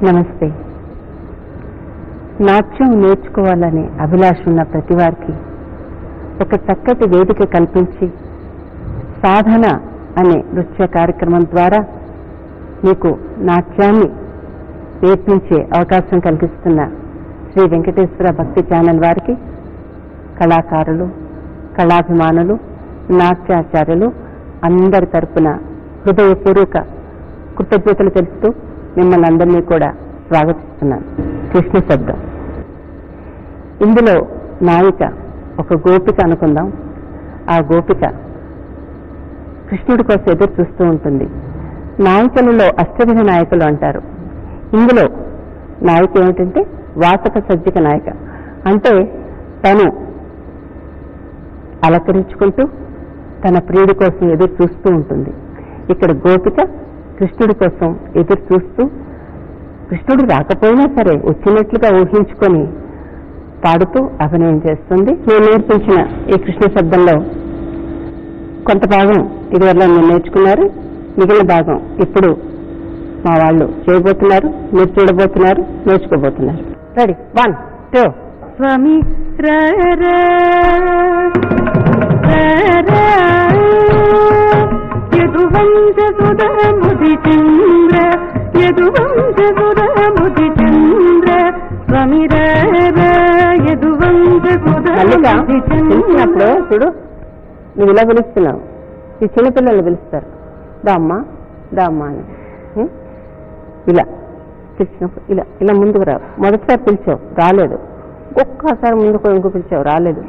నమస్తే. నాట్యం నేర్చుకోవాలనే అభిలాష ఉన్న ప్రతి వారికి ఒక చక్కటి వేదిక కల్పించి సాధన అనే నృత్య కార్యక్రమం ద్వారా మీకు నాట్యాన్ని నేర్పించే అవకాశం కలిగిస్తున్న శ్రీ వెంకటేశ్వర భక్తి ఛానల్ వారికి కళాకారులు, కళాభిమానులు, నాట్యాచార్యులు అందరి తరపున హృదయపూర్వక కృతజ్ఞతలు తెలుపుతూ మిమ్మల్ని అందరినీ కూడా స్వాగతిస్తున్నాను. కృష్ణ శబ్దం. ఇందులో నాయిక ఒక గోపిక అనుకుందాం. ఆ గోపిక కృష్ణుడి కోసం ఎదురు చూస్తూ ఉంటుంది. నాయికలలో అష్టవిధ నాయకులు అంటారు. ఇందులో నాయిక ఏమిటంటే వాసక సజ్జిక నాయిక. అంటే తను అలంకరించుకుంటూ తన ప్రియుడి కోసం ఎదురు చూస్తూ ఉంటుంది. ఇక్కడ గోపిక కృష్ణుడి కోసం ఎదురు చూస్తూ కృష్ణుడు రాకపోయినా సరే వచ్చినట్లుగా ఊహించుకొని పాడుతూ అభినయం చేస్తుంది. నేను నేర్పించిన ఈ కృష్ణ శబ్దంలో కొంత భాగం ఇదివరలో మీరు నేర్చుకున్నారు. మిగిలిన భాగం ఇప్పుడు మా వాళ్ళు చేయబోతున్నారు, మీరు చూడబోతున్నారు, నేర్చుకోబోతున్నారు. రెడీ, 1 2 స్వామి యదువంశసుధముది చంద్ర యదువంశసుధముది చంద్ర స్వామి యదువంశసుధముది చంద్ర. చూడు, నువ్వు ఇలా పిలుస్తున్నావు. ఈ చిన్నపిల్లలు పిలుస్తారు దామ్మా దామ్మా అని. ఇలా పిలిచినప్పుడు ఇలా ఇలా ముందుకు రావు. మొదటిసారి పిలిచావు రాలేదు, ఒక్కసారి ముందుకు ఇంకో పిలిచావు రాలేదు,